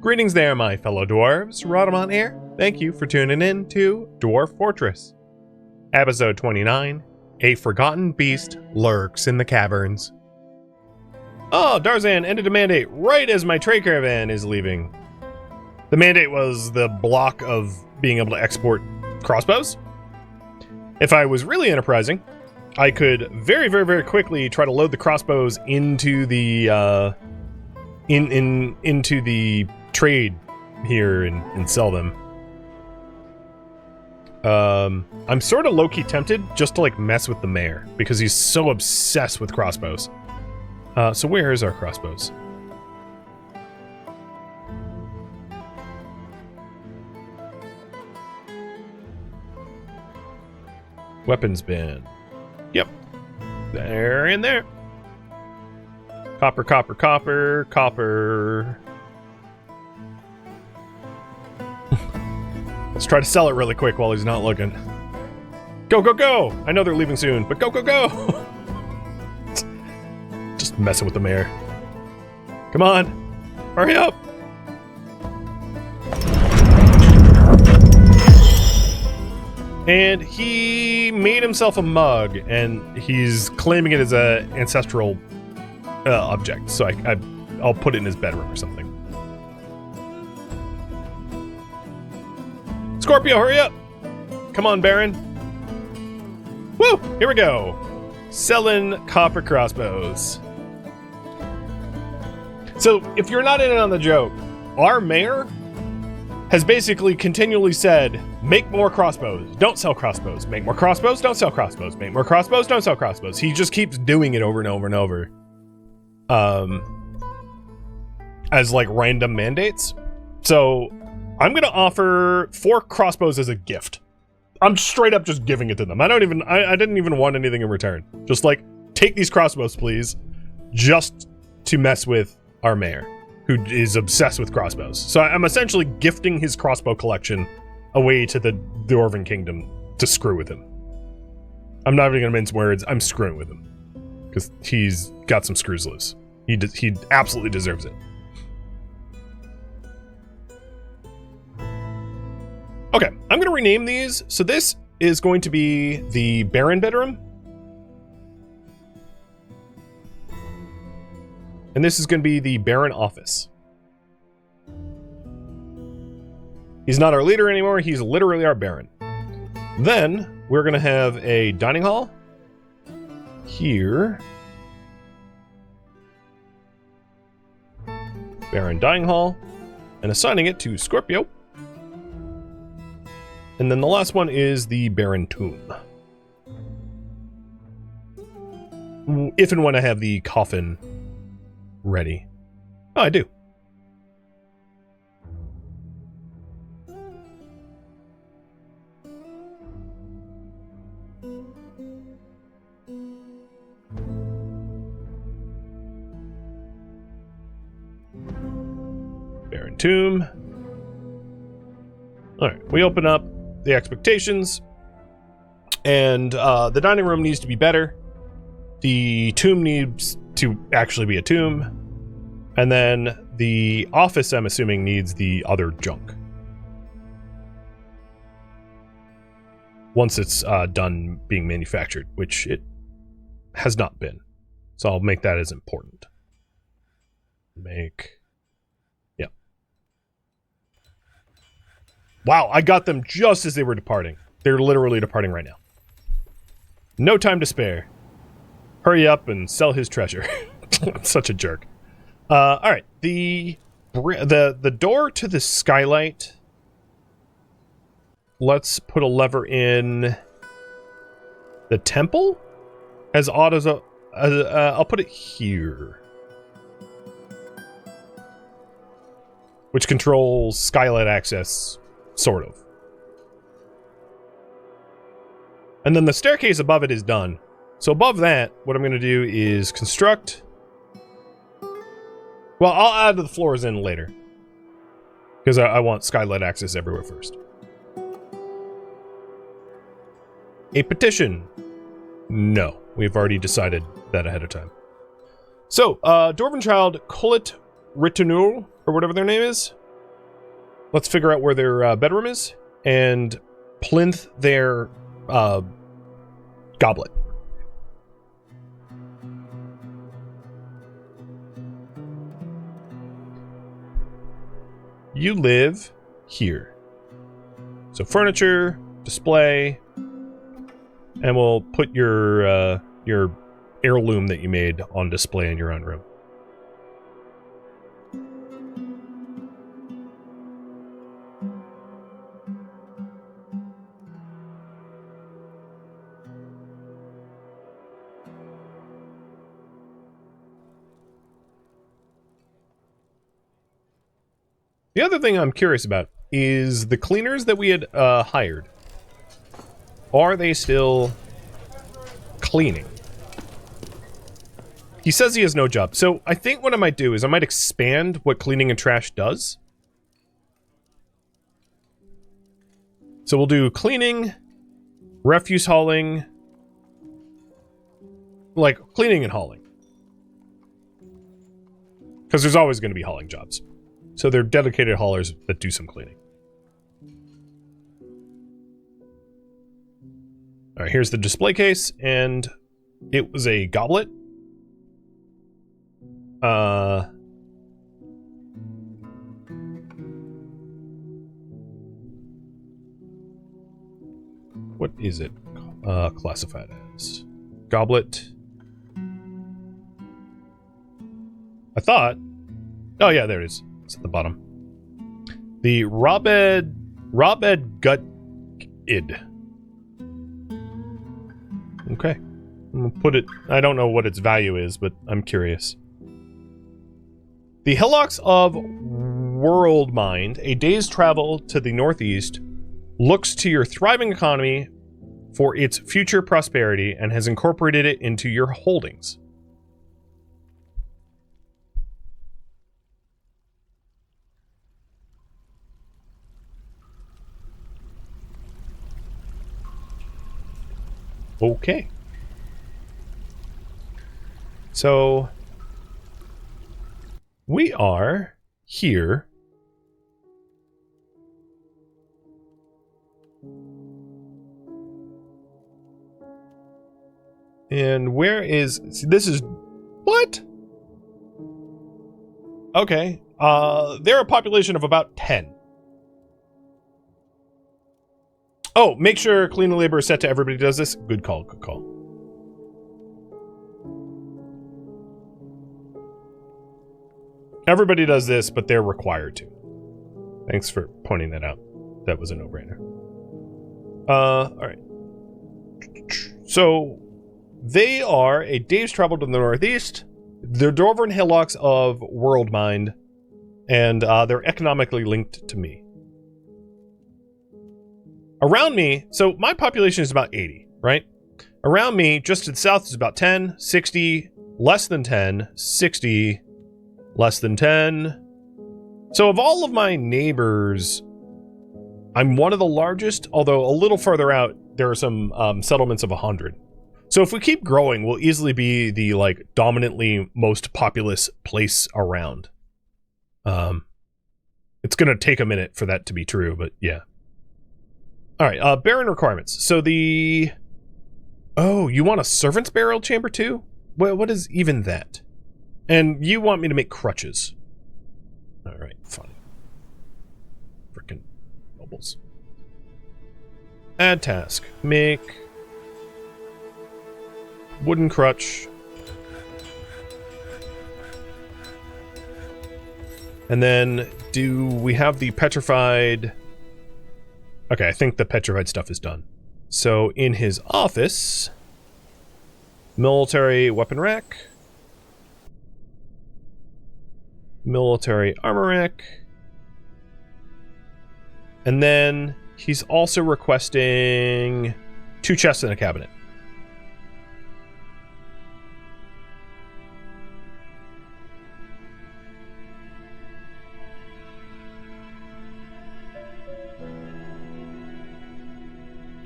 Greetings there, my fellow dwarves. Rodamont here. Thank you for tuning in to Dwarf Fortress. Episode 29, A Forgotten Beast Lurks in the Caverns. Oh, Darzan ended a mandate right as my trade caravan is leaving. The mandate was the block of being able to export crossbows. If I was really enterprising, I could very quickly try to load the crossbows into the into the trade here and sell them. I'm sort of low-key tempted just to like mess with the mayor because he's so obsessed with crossbows. So where is our crossbows? Weapons bin. Yep. They're in there. Copper, copper, copper, copper. Let's try to sell it really quick while he's not looking. Go, go, go! I know they're leaving soon, but go, go, go! Just messing with the mayor. Come on! Hurry up! And he made himself a mug, and he's claiming it as an ancestral object, so I'll put it in his bedroom or something. Scorpio, hurry up! Come on, Baron. Woo! Here we go. Selling copper crossbows. So, if you're not in it on the joke, our mayor has basically continually said, make more crossbows, don't sell crossbows. Make more crossbows, don't sell crossbows. Make more crossbows, don't sell crossbows. He just keeps doing it over and over and over. As like random mandates. So I'm gonna offer 4 crossbows as a gift. I'm straight up just giving it to them. I didn't even want anything in return. Just like, take these crossbows, please. Just to mess with our mayor, who is obsessed with crossbows. So I'm essentially gifting his crossbow collection away to the Dwarven kingdom to screw with him. I'm not even gonna mince words. I'm screwing with him because he's got some screws loose. He absolutely deserves it. Okay, I'm going to rename these. So this is going to be the Baron bedroom. And this is going to be the Baron office. He's not our leader anymore. He's literally our Baron. Then we're going to have a dining hall here. Baron dining hall. And assigning it to Scorpio. And then the last one is the Baron tomb. If and when I have the coffin ready. Oh, I do. Baron tomb. Alright, we open up the expectations, and the dining room needs to be better. The tomb needs to actually be a tomb, and then the office, I'm assuming, needs the other junk once it's done being manufactured, which it has not been, so I'll make that as important. Wow, I got them just as they were departing. They're literally departing right now. No time to spare. Hurry up and sell his treasure. I'm such a jerk. Alright, the door to the skylight. Let's put a lever in the temple? As odd as I'll put it here. Which controls skylight access. Sort of. And then the staircase above it is done. So above that, what I'm going to do is construct... Well, I'll add the floors in later. Because I want skylight access everywhere first. A petition. No, we've already decided that ahead of time. So, Dwarven child Colet Ritunul, or whatever their name is, Let's figure out where their bedroom is and plinth their goblet. You live here. So furniture, display, and we'll put your heirloom that you made on display in your own room. The other thing I'm curious about is the cleaners that we had hired. Are they still cleaning? He says he has no job. So I think what I might do is I might expand what cleaning and trash does. So we'll do cleaning, refuse hauling, like cleaning and hauling. Because there's always going to be hauling jobs. So they're dedicated haulers that do some cleaning. All right, here's the display case, and it was a goblet. What is it classified as? Goblet. I thought... Oh yeah, there it is. It's at the bottom. The Robed Gut-id. Okay. I'm gonna put it... I don't know what its value is, but I'm curious. The Hillocks of Worldmind, a day's travel to the northeast, looks to your thriving economy for its future prosperity and has incorporated it into your holdings. Okay. So we are here. And where is... See, this is... What? Okay. They're a population of about 10. Oh, make sure clean labor is set to everybody does this. Good call, good call. Everybody does this, but they're required to. Thanks for pointing that out. That was a no-brainer. Alright. So, they are a day's travel to the northeast. They're Dwarven Hillocks of Worldmind, and they're economically linked to me. Around me, so my population is about 80, right? Around me, just to the south, is about 10, 60, less than 10, 60, less than 10. So of all of my neighbors, I'm one of the largest, although a little further out, there are some settlements of 100. So if we keep growing, we'll easily be the, like, dominantly most populous place around. It's gonna take a minute for that to be true, but yeah. Alright, Baron requirements. So the... Oh, you want a servant's burial chamber too? What is even that? And you want me to make crutches. Alright, fine. Frickin' nobles. Add task. Make... wooden crutch. And then, do we have the petrified... Okay, I think the petrified stuff is done. So, in his office... military weapon rack. Military armor rack. And then, he's also requesting 2 chests and a cabinet.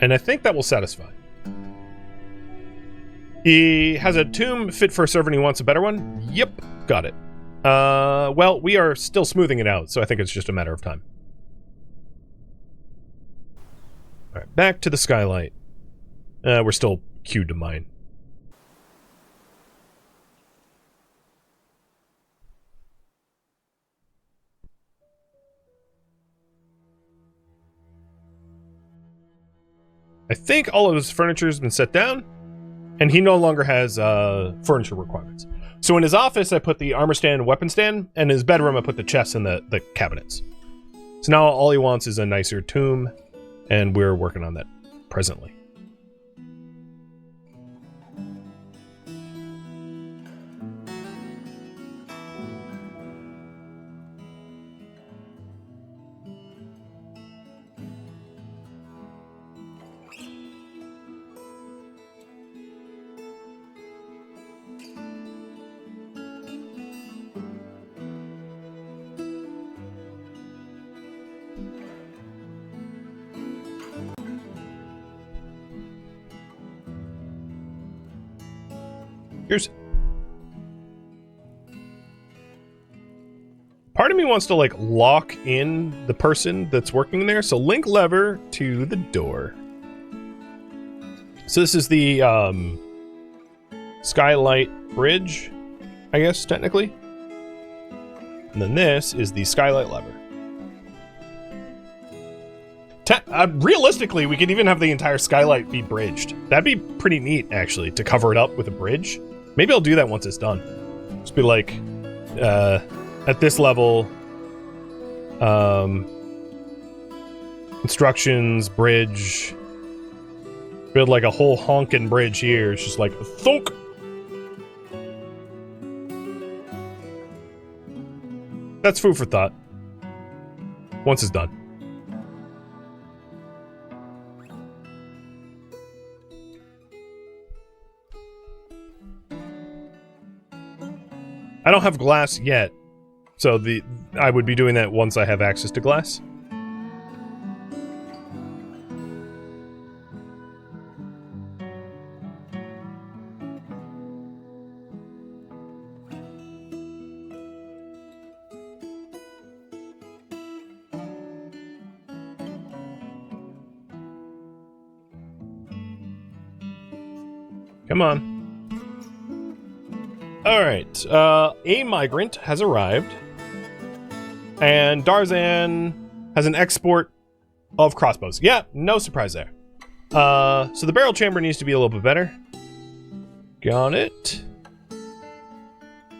And I think that will satisfy. He has a tomb fit for a servant. He wants a better one. Yep, got it. Well, we are still smoothing it out, so I think it's just a matter of time. Alright, back to the skylight. We're still queued to mine. I think all of his furniture has been set down, and he no longer has furniture requirements. So in his office, I put the armor stand and weapon stand, and in his bedroom, I put the chests and the cabinets. So now all he wants is a nicer tomb, and we're working on that presently. Here's... Part of me wants to, like, lock in the person that's working there, so link lever to the door. So this is the, skylight bridge, I guess, technically. And then this is the skylight lever. Realistically, we could even have the entire skylight be bridged. That'd be pretty neat, actually, to cover it up with a bridge. Maybe I'll do that once it's done. Just be like, at this level, instructions, bridge, build like a whole honkin' bridge here. It's just like, thunk! That's food for thought. Once it's done. I don't have glass yet, so I would be doing that once I have access to glass. Come on. Alright, a migrant has arrived, and Darzan has an export of crossbows. Yeah, no surprise there. So the barrel chamber needs to be a little bit better. Got it.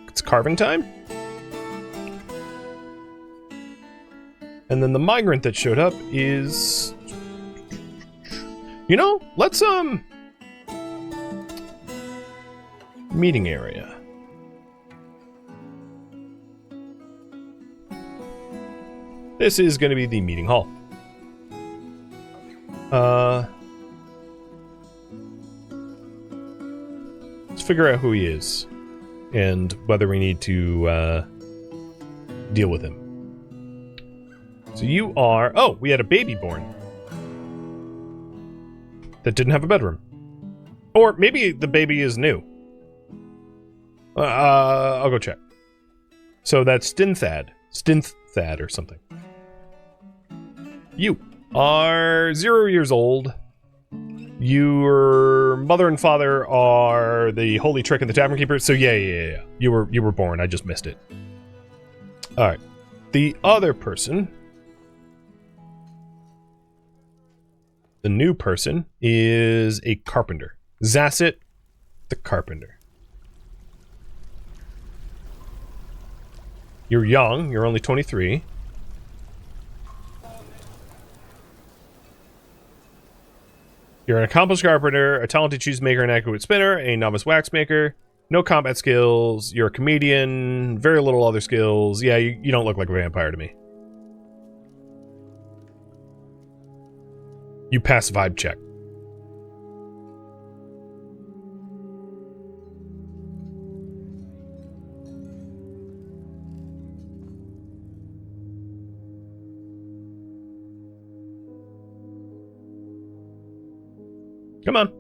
It's carving time. And then the migrant that showed up is... You know, let's, meeting area. This is going to be the meeting hall. Let's figure out who he is and whether we need to deal with him. So you are... Oh, we had a baby born that didn't have a bedroom. Or maybe the baby is new. I'll go check. So that's Stinthad or something. You are 0 years old. Your mother and father are the Holy Trick and the Tavern Keeper. So yeah. You were born. I just missed it. All right. The other person, the new person, is a carpenter. Zasset the carpenter. You're young. You're only 23. You're an accomplished carpenter, a talented cheese maker, an accurate spinner, a novice wax maker. No combat skills. You're a comedian. Very little other skills. Yeah, you don't look like a vampire to me. You pass vibe check. Come on.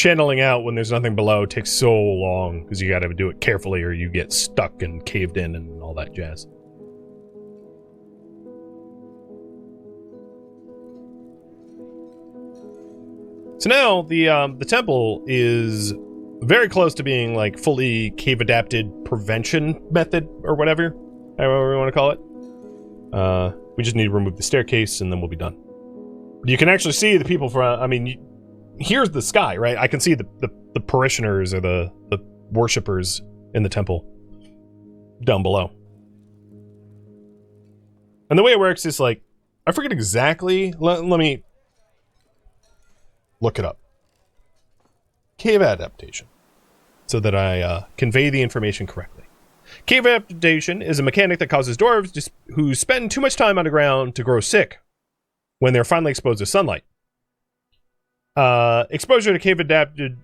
channeling out when there's nothing below takes so long because you got to do it carefully or you get stuck and caved in and all that jazz. So now the temple is very close to being like fully cave adapted prevention method or whatever, however we want to call it. We just need to remove the staircase and then we'll be done. You can actually see the people from, I mean, here's the sky, right? I can see the parishioners or the worshippers in the temple down below. And the way it works is like, I forget exactly, let me look it up. Cave adaptation, so that I convey the information correctly. Cave adaptation is a mechanic that causes dwarves who spend too much time underground to grow sick when they're finally exposed to sunlight. Exposure to cave-adapted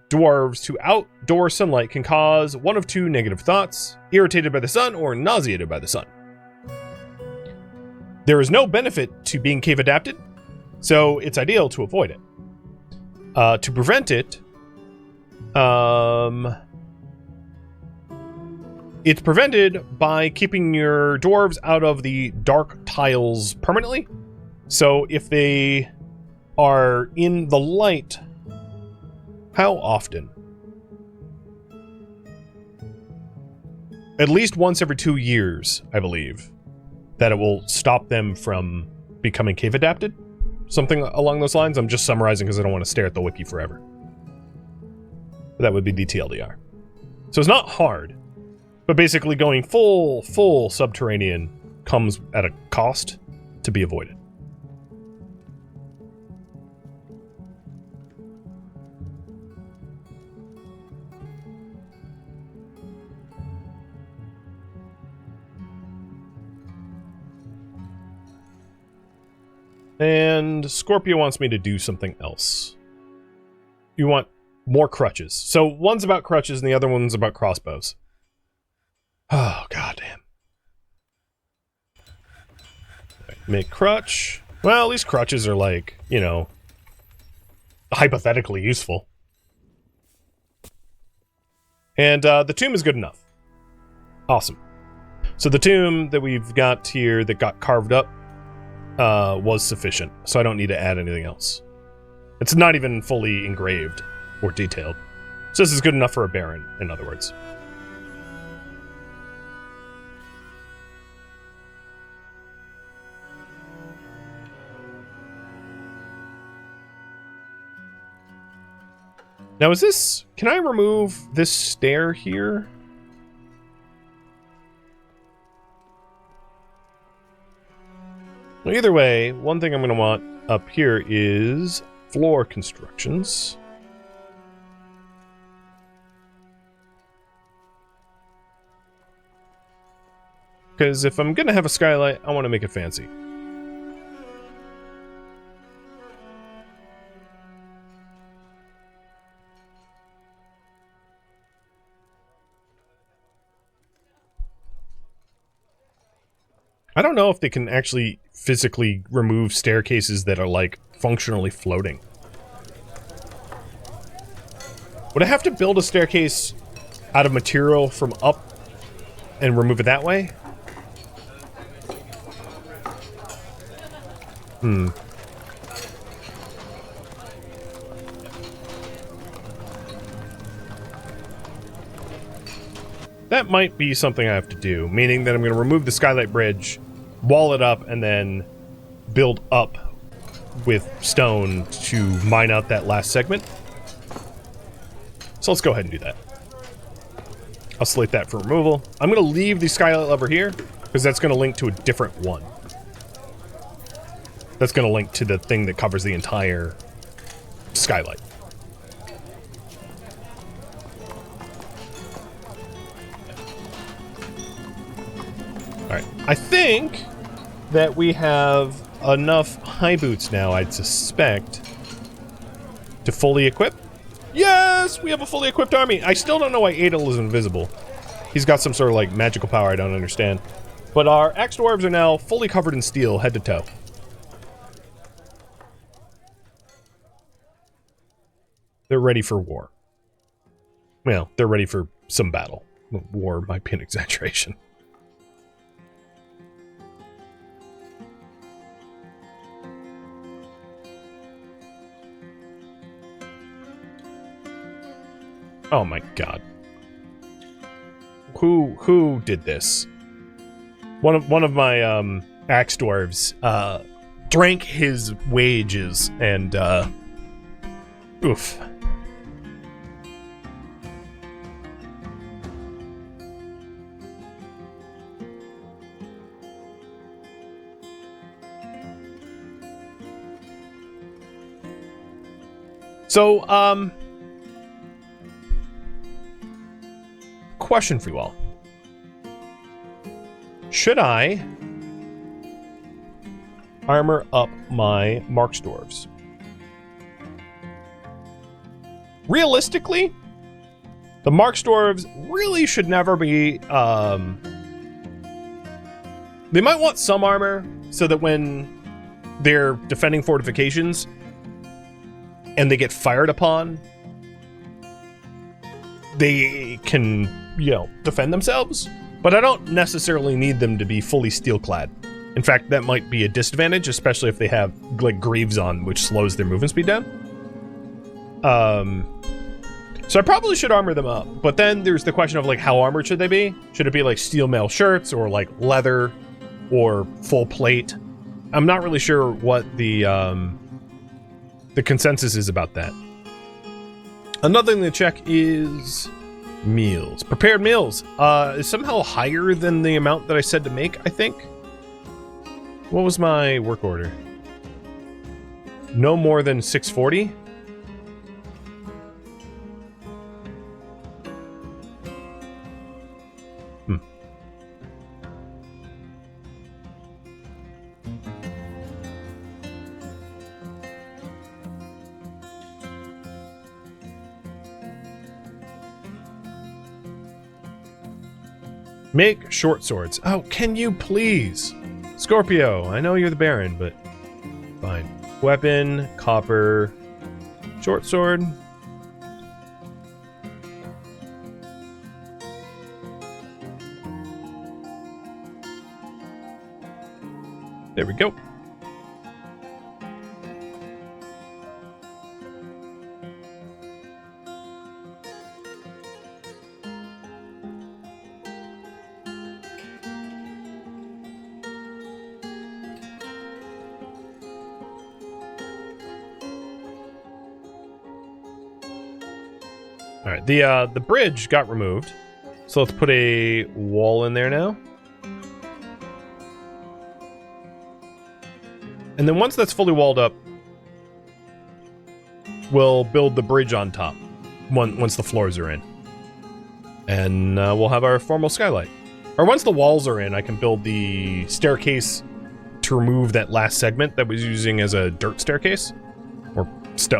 dwarves to outdoor sunlight can cause one of two negative thoughts: irritated by the sun or nauseated by the sun. There is no benefit to being cave-adapted, so it's ideal to avoid it. To prevent it, it's prevented by keeping your dwarves out of the dark tiles permanently. So if they are in the light, how often? At least once every 2 years, I believe, that it will stop them from becoming cave adapted. Something along those lines. I'm just summarizing because I don't want to stare at the wiki forever. But that would be the TLDR. So it's not hard, but basically going full subterranean comes at a cost to be avoided. And Scorpio wants me to do something else. You want more crutches. So one's about crutches and the other one's about crossbows. Oh, goddamn. Make crutch. Well, at least crutches are like, you know, hypothetically useful. And the tomb is good enough. Awesome. So the tomb that we've got here that got carved up was sufficient, so I don't need to add anything else. It's not even fully engraved or detailed. So this is good enough for a baron, in other words. Now is this... Can I remove this stair here? Well, either way, one thing I'm going to want up here is floor constructions. Because if I'm going to have a skylight, I want to make it fancy. I don't know if they can actually physically remove staircases that are, like, functionally floating. Would I have to build a staircase out of material from up and remove it that way? That might be something I have to do, meaning that I'm going to remove the skylight bridge, wall it up, and then build up with stone to mine out that last segment. So let's go ahead and do that. I'll select that for removal. I'm going to leave the skylight lever here, because that's going to link to a different one. That's going to link to the thing that covers the entire skylight. Alright, I think that we have enough high boots now, I'd suspect, to fully equip. Yes! We have a fully equipped army! I still don't know why Adel is invisible. He's got some sort of, like, magical power I don't understand. But our ex-dwarves are now fully covered in steel, head to toe. They're ready for war. Well, they're ready for some battle. War might be an exaggeration. Oh my god. Who did this? One of my axe dwarves drank his wages and oof. So question for you all. Should I armor up my Marks dwarves? Realistically, the Marks dwarves really should never be, they might want some armor so that when they're defending fortifications and they get fired upon, they can, you know, defend themselves. But I don't necessarily need them to be fully steel-clad. In fact, that might be a disadvantage, especially if they have, like, greaves on, which slows their movement speed down. So I probably should armor them up. But then there's the question of, like, how armored should they be? Should it be, like, steel mail shirts, or, like, leather, or full plate? I'm not really sure what the consensus is about that. Another thing to check is meals. Prepared meals is somehow higher than the amount that I said to make, I think. What was my work order? No more than 640? Make short swords. Oh, can you please? Scorpio, I know you're the Baron, but fine. Weapon, copper, short sword. There we go. All right, the bridge got removed, so let's put a wall in there now. And then once that's fully walled up, we'll build the bridge on top once the floors are in. And we'll have our formal skylight. Or once the walls are in, I can build the staircase to remove that last segment that was using as a dirt staircase. Or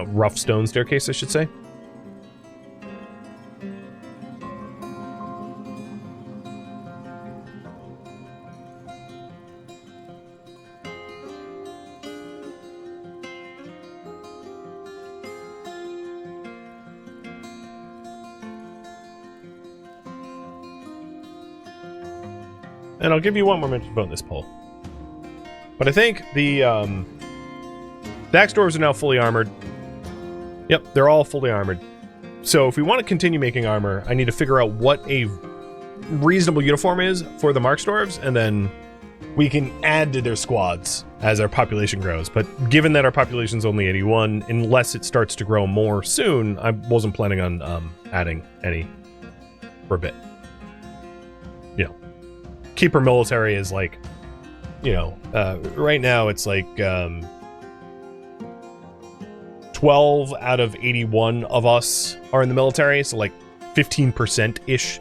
rough stone staircase, I should say. And I'll give you one more minute to vote in this poll. But I think the axe dwarves are now fully armored. Yep, they're all fully armored. So if we want to continue making armor, I need to figure out what a reasonable uniform is for the Marks dwarves, and then we can add to their squads as our population grows. But given that our population's only 81, unless it starts to grow more soon, I wasn't planning on adding any for a bit. You know, keeper military is like, you know, right now it's like 12 out of 81 of us are in the military, so like 15%-ish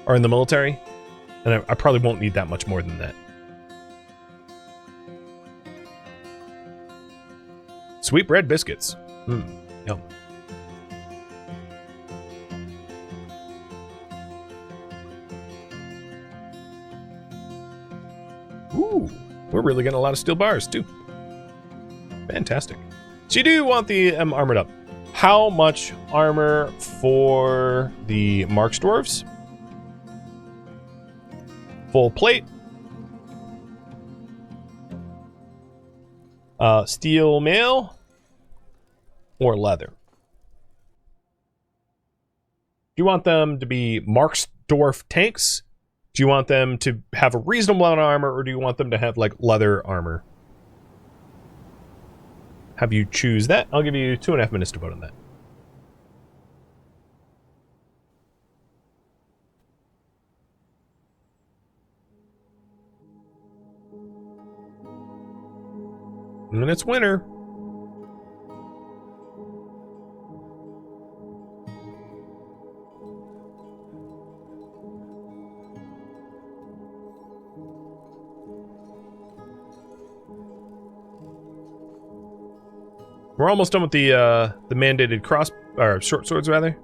are in the military, and I probably won't need that much more than that. Sweet bread biscuits. Yum. Ooh, we're really getting a lot of steel bars, too. Fantastic. So you do want the armored up. How much armor for the Marks Dwarves? Full plate. Steel mail or leather? Do you want them to be Marks Dwarf tanks? Do you want them to have a reasonable amount of armor, or do you want them to have like leather armor? Have you choose that? I'll give you 2.5 minutes to vote on that. And it's winter. We're almost done with the mandated short swords, rather.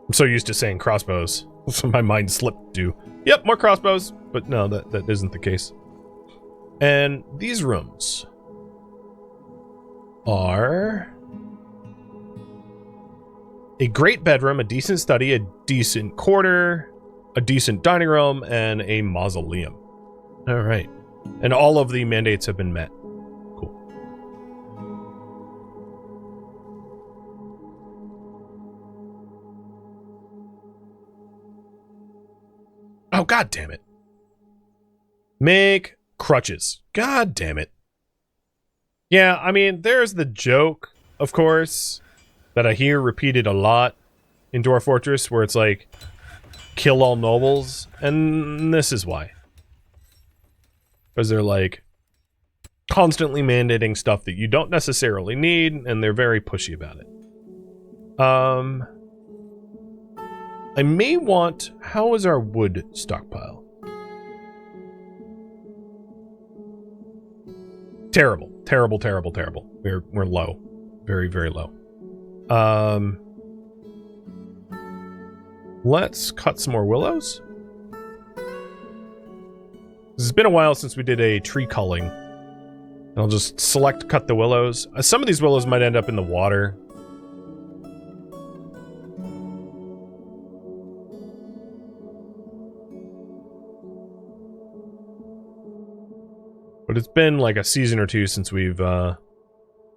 I'm so used to saying crossbows, so my mind slipped to, yep, more crossbows. But no, that isn't the case. And these rooms are a great bedroom, a decent study, a decent quarter, a decent dining room, and a mausoleum. All right. And all of the mandates have been met. Cool. Oh, god damn it. Make crutches. God damn it. Yeah, I mean, there's the joke, of course, that I hear repeated a lot in Dwarf Fortress, where it's like, kill all nobles, and this is why. Because they're like, constantly mandating stuff that you don't necessarily need, and they're very pushy about it. I may want... How is our wood stockpile? Terrible. Terrible, terrible, terrible. We're low. Very, very low. Let's cut some more willows. It's been a while since we did a tree culling. I'll just select cut the willows. Some of these willows might end up in the water. But it's been like a season or two since we've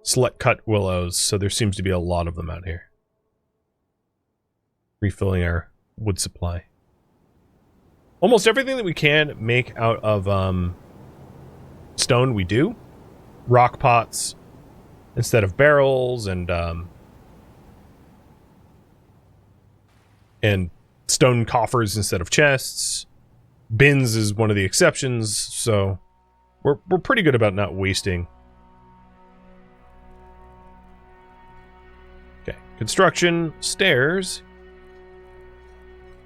select cut willows, so there seems to be a lot of them out here. Refilling our wood supply. Almost everything that we can make out of stone we do. Rock pots instead of barrels, and stone coffers instead of chests. Bins is one of the exceptions, so we're pretty good about not wasting. Okay, construction, stairs.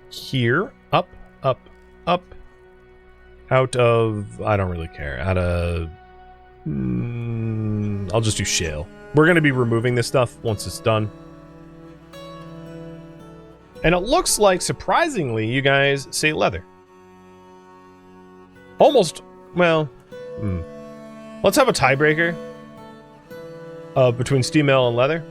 Here, up, up, up. Out of, I don't really care. Out of, I'll just do shale. We're going to be removing this stuff once it's done. And it looks like, surprisingly, you guys say leather. Almost, well, let's have a tiebreaker between steel mail and leather.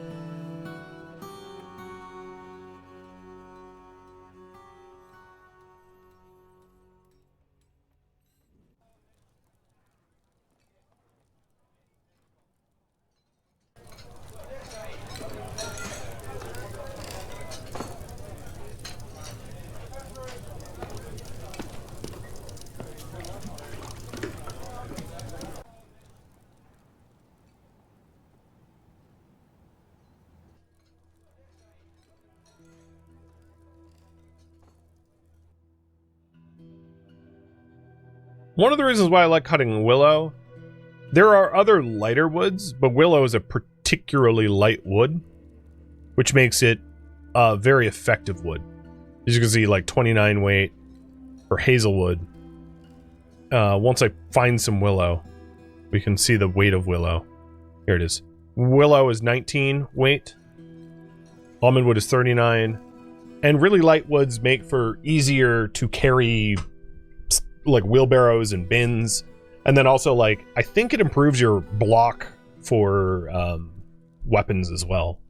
One of the reasons why I like cutting willow, there are other lighter woods, but willow is a particularly light wood, which makes it a very effective wood. As you can see, like 29 weight for hazelwood. Once I find some willow, we can see the weight of willow. Here it is. Willow is 19 weight. Almond wood is 39. And really light woods make for easier to carry, like wheelbarrows and bins. And then also, like, I think it improves your block for weapons as well.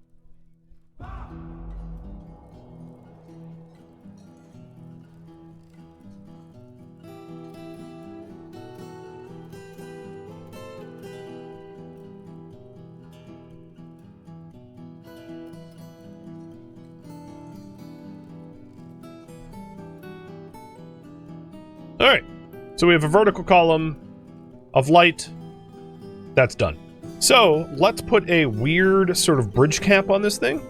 Alright. So we have a vertical column of light. That's done. So let's put a weird sort of bridge cap on this thing.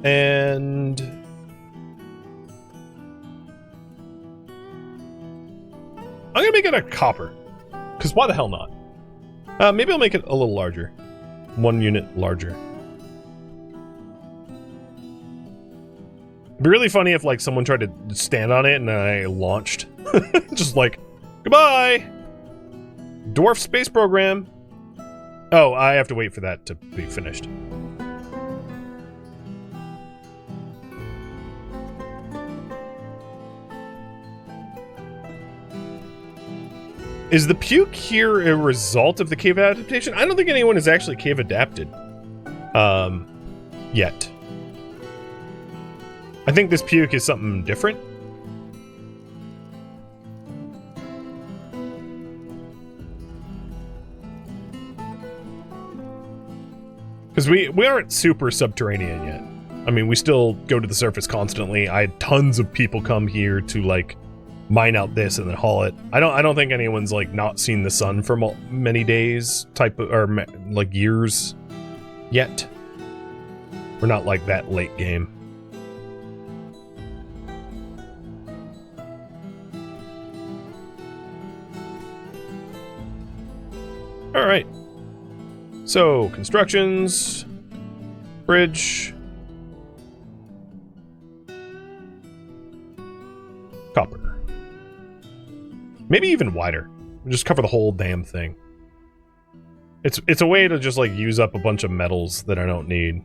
And I'm gonna make it a copper, because why the hell not? Maybe I'll make it a little larger. 1 unit larger. It'd be really funny if, like, someone tried to stand on it and I launched. Just like, goodbye! Dwarf space program. Oh, I have to wait for that to be finished. Is the puke here a result of the cave adaptation? I don't think anyone is actually cave adapted. Yet. I think this puke is something different. Because we aren't super subterranean yet. I mean, we still go to the surface constantly. I had tons of people come here to, like, mine out this and then haul it. I don't think anyone's, like, not seen the sun for many days or like years yet. We're not like that late game. All right. So, constructions, bridge, copper. Maybe even wider. Just cover the whole damn thing. It's a way to just, like, use up a bunch of metals that I don't need.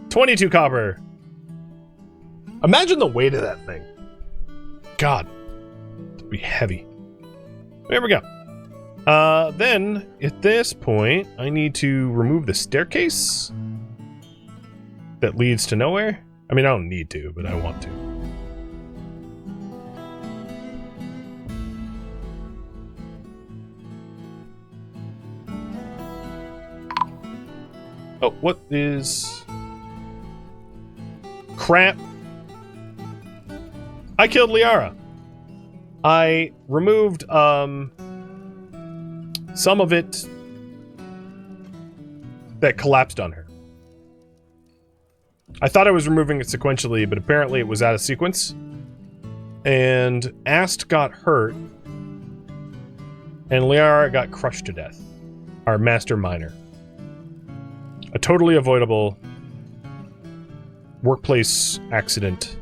22 copper! Imagine the weight of that thing. God. It'd be heavy. There we go. Then, at this point, I need to remove the staircase that leads to nowhere. I mean, I don't need to, but I want to. Oh, what is... Crap. I killed Liara. I removed, some of it that collapsed on her. I thought I was removing it sequentially, but apparently it was out of sequence. And Ast got hurt. And Liara got crushed to death. Our master miner. A totally avoidable workplace accident.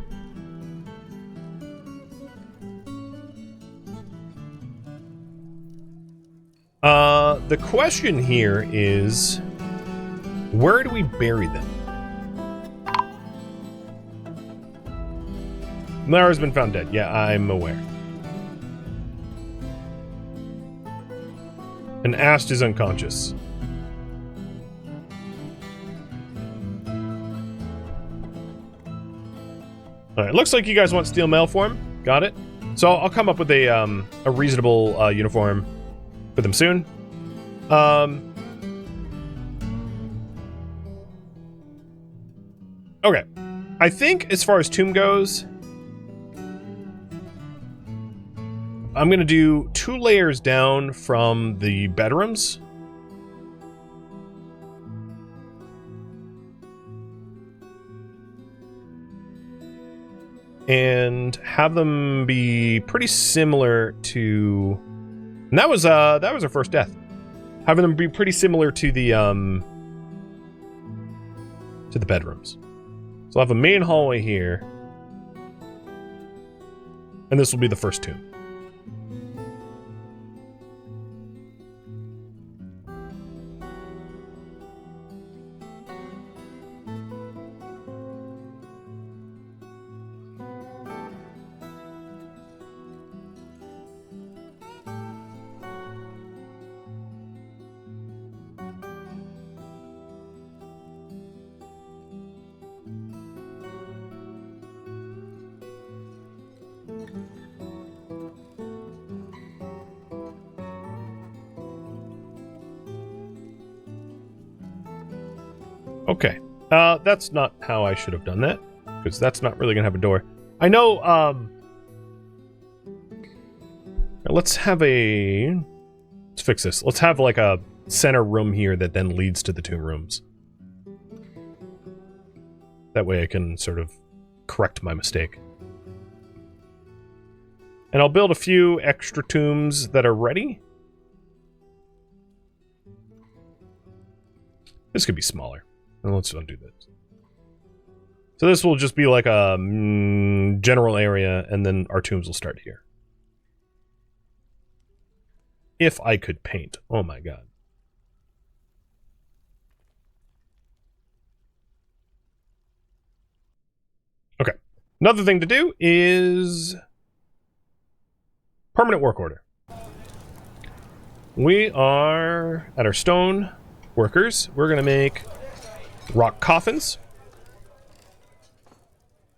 The question here is, where do we bury them? Liara's been found dead. Yeah, I'm aware. And Ast is unconscious. Alright, looks like you guys want steel mail form. Got it. So I'll come up with a reasonable uniform for them soon. Okay. I think as far as tomb goes, I'm going to do 2 layers down from the bedrooms. And have them be pretty similar to... And that was our first death. Having them be pretty similar to the bedrooms. So I'll have a main hallway here. And this will be the first tomb. Okay. That's not how I should have done that, because that's not really going to have a door. I know, let's fix this. Let's have, like, a center room here that then leads to the 2 rooms. That way I can sort of correct my mistake. And I'll build a few extra tombs that are ready. This could be smaller. Well, let's undo this. So this will just be like a general area, and then our tombs will start here. If I could paint. Oh my god. Okay. Another thing to do is permanent work order. We are at our stone workers. We're going to make rock coffins.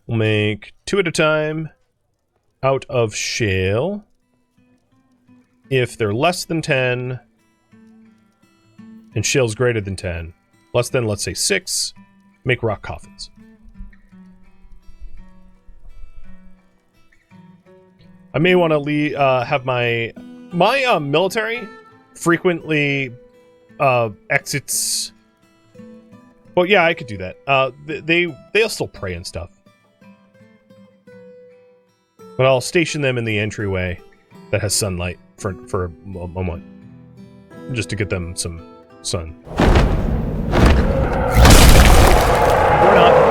We'll make 2 at a time out of shale. If they're less than 10 and shale's greater than 10, less than, let's say, 6, make rock coffins. I may want to have my military frequently exits. Well, yeah, I could do that. They'll still pray and stuff, but I'll station them in the entryway that has sunlight for a moment, just to get them some sun. Or not.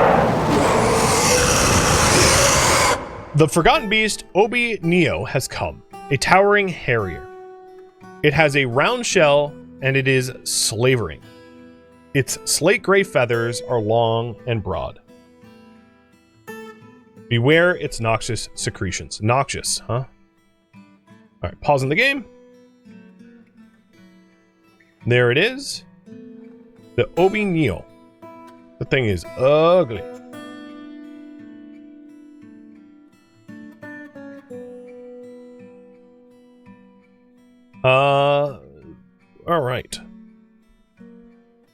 The Forgotten Beast, Obi Neo, has come. A towering harrier. It has a round shell, and it is slavering. Its slate gray feathers are long and broad. Beware its noxious secretions. Noxious, huh? Alright, pausing the game. There it is. The Obi Neo. The thing is ugly. Alright.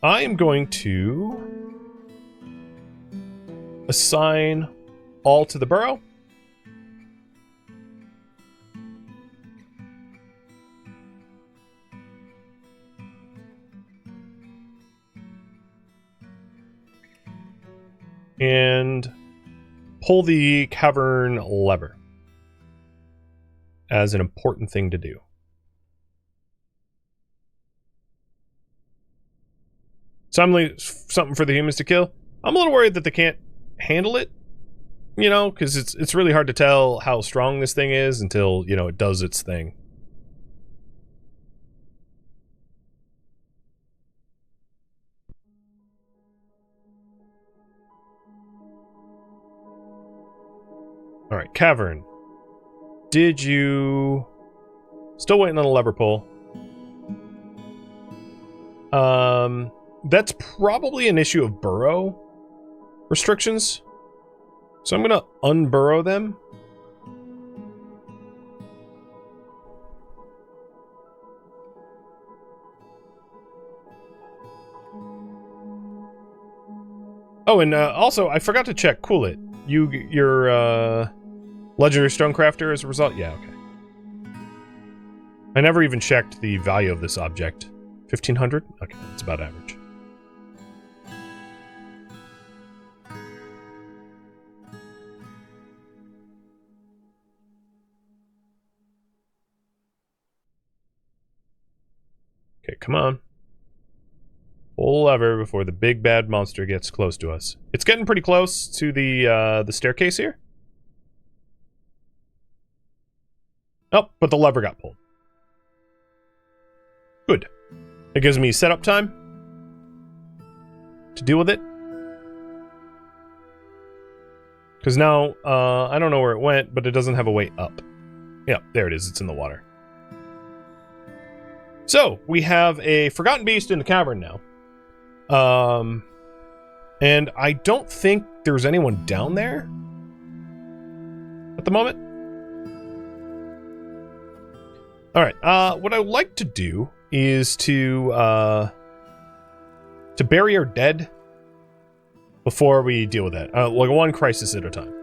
I am going to assign all to the burrow. And pull the cavern lever as an important thing to do. Something for the humans to kill. I'm a little worried that they can't handle it, you know, because it's really hard to tell how strong this thing is until, you know, it does its thing. All right, Cavern. Did you... Still waiting on a lever pull. That's probably an issue of burrow restrictions. So I'm going to unburrow them. Oh, and also, I forgot to check Cool It. Your Legendary Stonecrafter as a result? Yeah, okay. I never even checked the value of this object. 1500? Okay, that's about average. Okay, come on. Pull the lever before the big bad monster gets close to us. It's getting pretty close to the staircase here. Oh, but the lever got pulled. Good. It gives me setup time to deal with it. Because now, I don't know where it went, but it doesn't have a way up. Yeah, there it is. It's in the water. So, we have a Forgotten Beast in the cavern now. And I don't think there's anyone down there at the moment. Alright, what I would like to do is to bury our dead before we deal with that. Like one crisis at a time.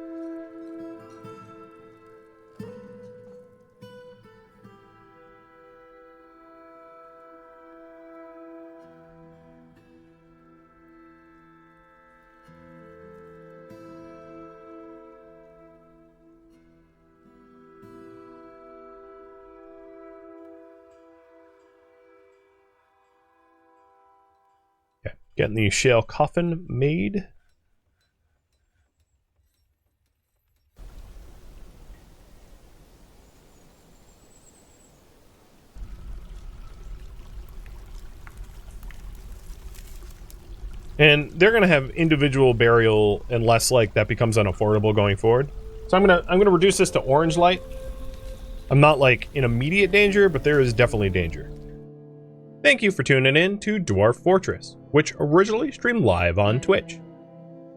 Getting the shale coffin made. And they're gonna have individual burial unless like that becomes unaffordable going forward. So I'm gonna reduce this to orange light. I'm not like in immediate danger, but there is definitely danger. Thank you for tuning in to Dwarf Fortress, which originally streamed live on Twitch.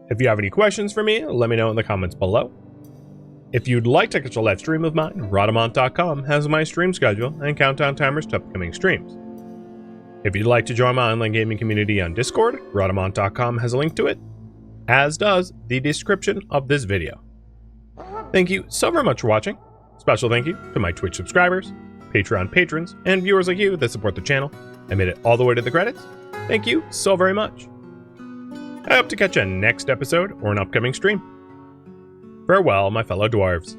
If you have any questions for me, let me know in the comments below. If you'd like to catch a live stream of mine, Rodamont.com has my stream schedule and countdown timers to upcoming streams. If you'd like to join my online gaming community on Discord, Rodamont.com has a link to it, as does the description of this video. Thank you so very much for watching. Special thank you to my Twitch subscribers, Patreon patrons, and viewers like you that support the channel and made it all the way to the credits. Thank you so very much. I hope to catch you next episode or an upcoming stream. Farewell, my fellow dwarves.